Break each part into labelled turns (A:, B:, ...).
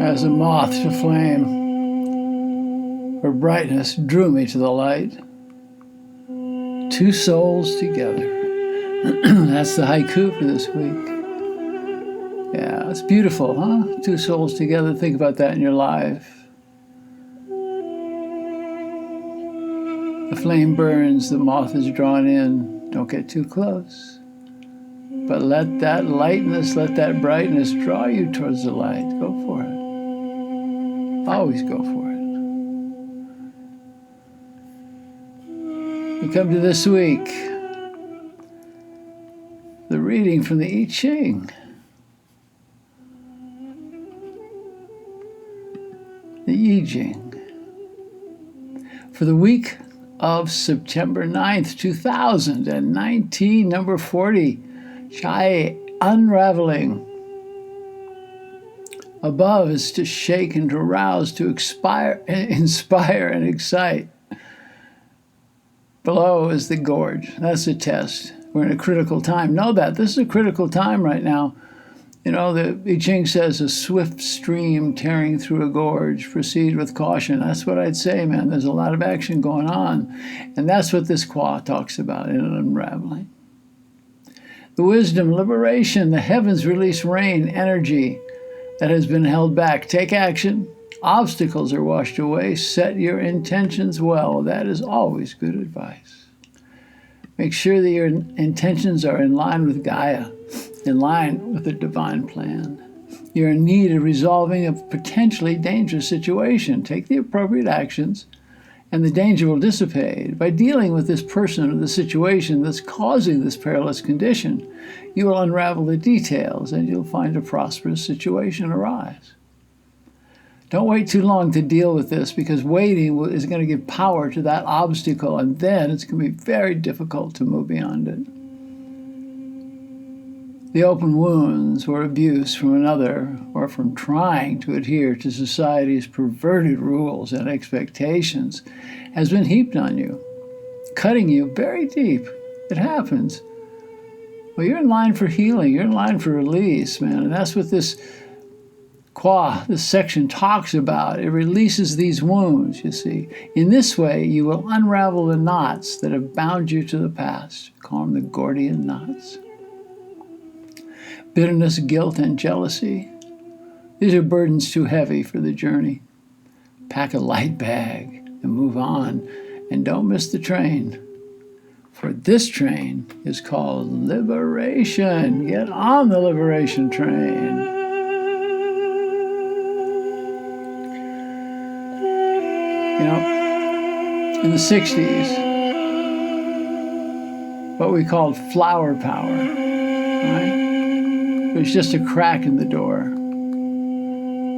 A: As a moth to flame, her brightness drew me to the light. Two souls together. That's the haiku for this week. Yeah, it's beautiful, huh? Two souls together. Think about that in your life. The flame burns, the moth is drawn in. Don't get too close. But let that lightness, let that brightness draw you towards the light. Go for it. Always go for it. We come to this week, the reading from the Ching. The Ching. For the week of September 9th, 2019, number 40, Chai unraveling. Above is to shake and to rouse, to inspire and excite. Below is the gorge. That's the test. We're in a critical time. Know that. This is a critical time right now. You know, the I Ching says a swift stream tearing through a gorge. Proceed with caution. That's what I'd say, man. There's a lot of action going on. And that's what this Kwa talks about in an unraveling. The wisdom, liberation, the heavens release rain, energy that has been held back. Take action. Obstacles are washed away. Set your intentions well. That is always good advice. Make sure that your intentions are in line with Gaia, in line with the divine plan. You're in need of resolving a potentially dangerous situation. Take the appropriate actions, and the danger will dissipate. By dealing with this person or the situation that's causing this perilous condition, you will unravel the details and you'll find a prosperous situation arise. Don't wait too long to deal with this, because waiting is going to give power to that obstacle, and then it's going to be very difficult to move beyond it. The open wounds or abuse from another, or from trying to adhere to society's perverted rules and expectations, has been heaped on you, cutting you very deep. It happens. Well, you're in line for healing. You're in line for release, man. And that's what this section talks about. It releases these wounds, you see. In this way, you will unravel the knots that have bound you to the past. Call them the Gordian knots. Bitterness, guilt, and jealousy. These are burdens too heavy for the journey. Pack a light bag and move on, and don't miss the train. For this train is called liberation. Get on the liberation train. You know, in the 60s, what we called flower power, right? It was just a crack in the door.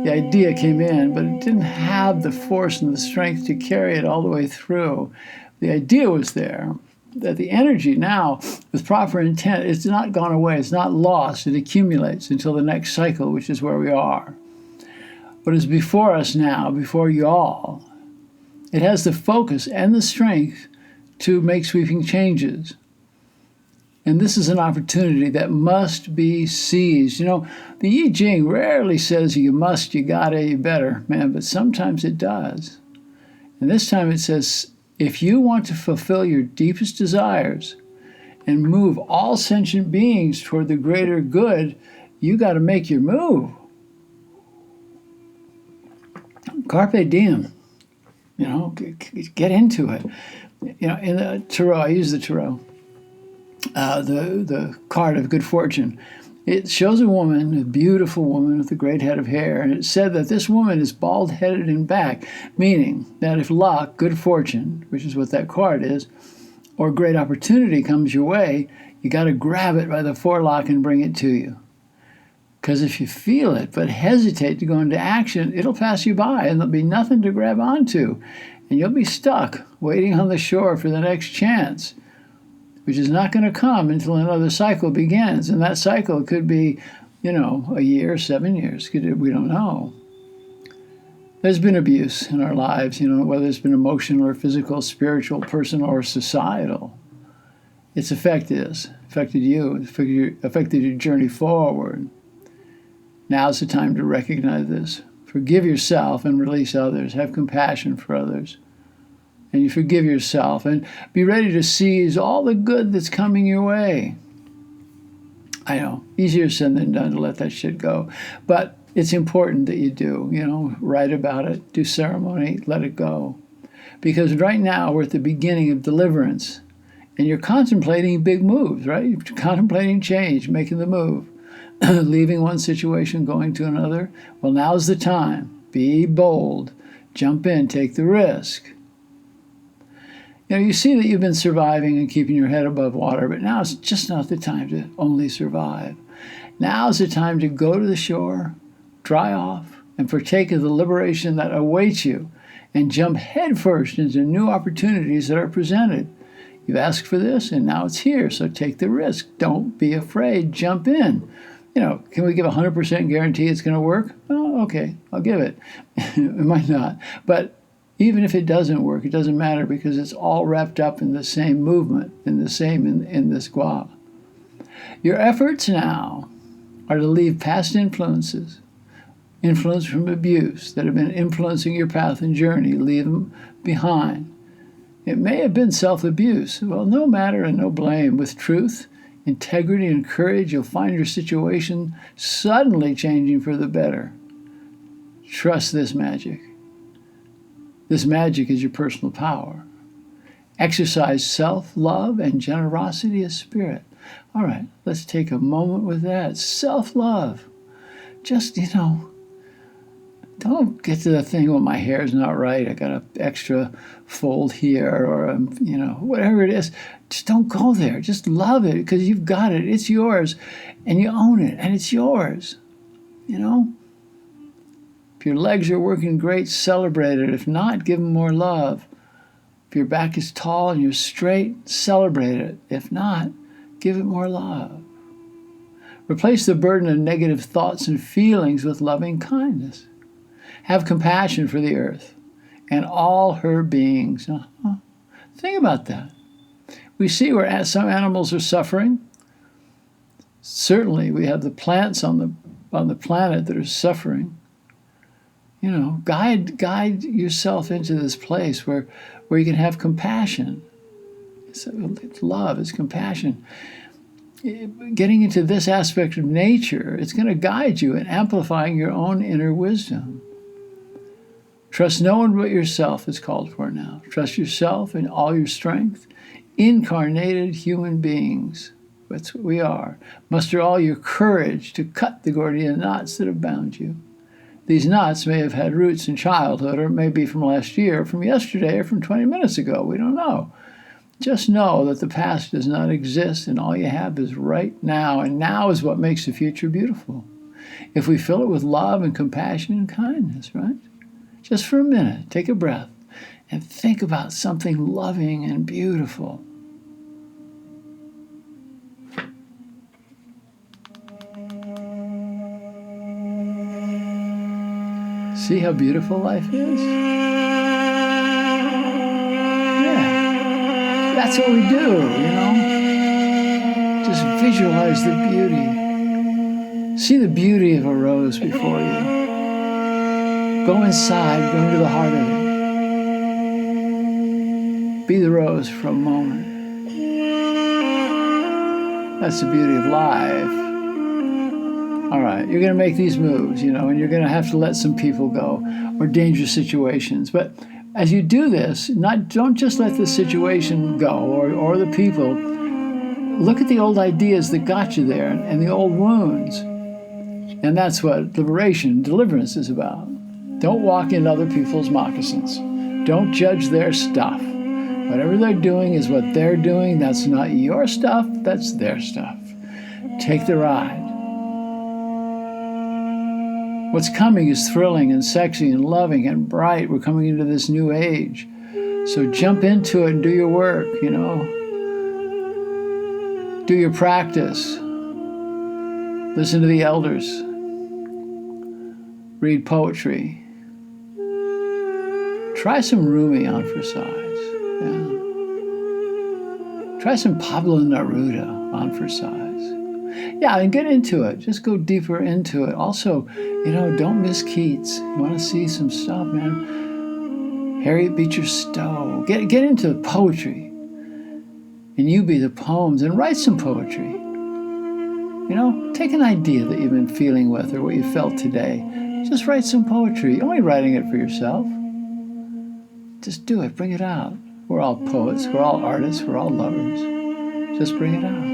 A: The idea came in, but it didn't have the force and the strength to carry it all the way through. The idea was there, that the energy now, with proper intent, it's not gone away, it's not lost, it accumulates until the next cycle, which is where we are. What is before us now, before you all, it has the focus and the strength to make sweeping changes. And this is an opportunity that must be seized. You know, the I Ching rarely says you must, you gotta, you better, man, but sometimes it does. And this time it says, if you want to fulfill your deepest desires and move all sentient beings toward the greater good, you gotta make your move. Carpe diem. You know, get into it. You know, in the tarot, I use the tarot. The card of good fortune. It shows a woman, a beautiful woman with a great head of hair, and it said that this woman is bald-headed in back, meaning that if luck, good fortune, which is what that card is or a great opportunity comes your way, you got to grab it by the forelock and bring it to you. Because if you feel it but hesitate to go into action, it'll pass you by and there'll be nothing to grab onto. And you'll be stuck waiting on the shore for the next chance, which is not going to come until another cycle begins. And that cycle could be, a year, 7 years. We don't know. There's been abuse in our lives, whether it's been emotional or physical, spiritual, personal, or societal. Its effect is affected you, affected your journey forward. Now's the time to recognize this. Forgive yourself and release others. Have compassion for others. And you forgive yourself and be ready to seize all the good that's coming your way. I know, easier said than done to let that shit go. But it's important that you do, write about it, do ceremony, let it go. Because right now we're at the beginning of deliverance. And you're contemplating big moves, right? You're contemplating change, making the move. Leaving one situation, going to another. Well, now's the time. Be bold. Jump in, take the risk. You see that you've been surviving and keeping your head above water, but now it's just not the time to only survive. Now's the time to go to the shore, dry off, and partake of the liberation that awaits you, and jump headfirst into new opportunities that are presented. You've asked for this, and now it's here, so take the risk. Don't be afraid. Jump in. Can we give a 100% guarantee it's going to work? Oh, okay, I'll give it. It might not. But even if it doesn't work, it doesn't matter because it's all wrapped up in the same movement, in this gua. Your efforts now are to leave past influence from abuse that have been influencing your path and journey. Leave them behind. It may have been self-abuse. Well, no matter and no blame. With truth, integrity, and courage, you'll find your situation suddenly changing for the better. Trust this magic. This magic is your personal power. Exercise self-love and generosity of spirit. All right, let's take a moment with that. Self-love. Just, don't get to the thing, well, my hair's not right, I got an extra fold here, or, whatever it is. Just don't go there. Just love it because you've got it. It's yours, and you own it, and it's yours. If your legs are working great, celebrate it. If not, give them more love. If your back is tall and you're straight, celebrate it. If not, give it more love. Replace the burden of negative thoughts and feelings with loving kindness. Have compassion for the earth and all her beings. Think about that. We see where some animals are suffering. Certainly, we have the plants on the planet that are suffering. Guide yourself into this place where you can have compassion. It's love, it's compassion. Getting into this aspect of nature, it's going to guide you in amplifying your own inner wisdom. Trust no one but yourself is called for now. Trust yourself in all your strength. Incarnated human beings, that's what we are. Muster all your courage to cut the Gordian knots that have bound you. These knots may have had roots in childhood, or it may be from last year, from yesterday, or from 20 minutes ago. We don't know. Just know that the past does not exist, and all you have is right now, and now is what makes the future beautiful. If we fill it with love and compassion and kindness, right? Just for a minute, take a breath, and think about something loving and beautiful. See how beautiful life is? Yeah, that's what we do, Just visualize the beauty. See the beauty of a rose before you. Go inside, go into the heart of it. Be the rose for a moment. That's the beauty of life. All right, you're going to make these moves, and you're going to have to let some people go or dangerous situations. But as you do this, don't just let the situation go or the people. Look at the old ideas that got you there and the old wounds. And that's what deliverance is about. Don't walk in other people's moccasins. Don't judge their stuff. Whatever they're doing is what they're doing. That's not your stuff, that's their stuff. Take the ride. What's coming is thrilling and sexy and loving and bright. We're coming into this new age. So jump into it and do your work, you know. Do your practice. Listen to the elders. Read poetry. Try some Rumi on for size. Yeah. Try some Pablo Neruda on for size. Yeah, and get into it. Just go deeper into it. Also, you know, don't miss Keats. You want to see some stuff, man. Harriet Beecher Stowe. Get into the poetry. And you be the poems and write some poetry. You know, take an idea that you've been feeling with or what you felt today. Just write some poetry. You're only writing it for yourself. Just do it. Bring it out. We're all poets. We're all artists. We're all lovers. Just bring it out.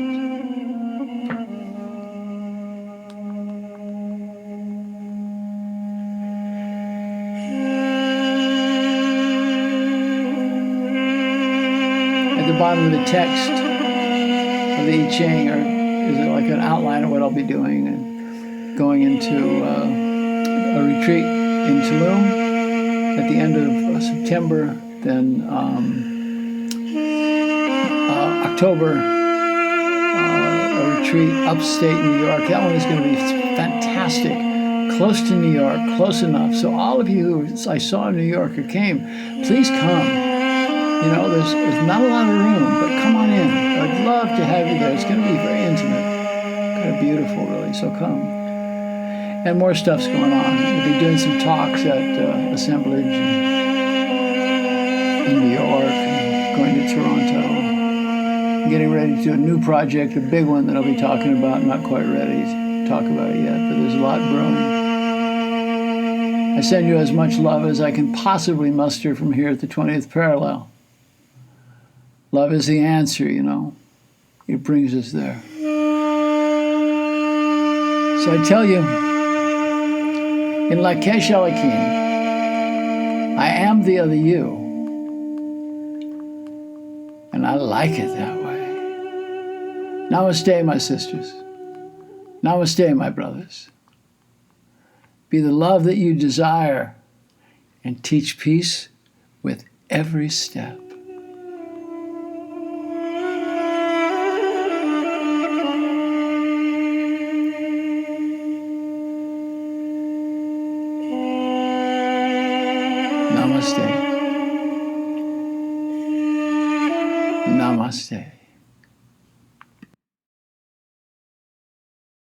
A: At the bottom of the text of the I Ching, or is it like an outline of what I'll be doing, and going into a retreat in Tulum at the end of September, then October, a retreat upstate New York. That one is going to be fantastic. Close to New York, close enough. So all of you who I saw in New York or came, please come. You know, there's not a lot of room, but come on in. I'd love to have you there. It's going to be very intimate. Kind of beautiful, really, so come. And more stuff's going on. We'll be doing some talks at Assemblage in New York, and going to Toronto. I'm getting ready to do a new project, a big one that I'll be talking about. Not quite ready to talk about it yet, but there's a lot brewing. I send you as much love as I can possibly muster from here at the 20th parallel. Love is the answer, you know. It brings us there. So I tell you, in Lakesh Alakim, I am the other you. And I like it that way. Namaste, my sisters. Namaste, my brothers. Be the love that you desire and teach peace with every step. Namaste. Namaste.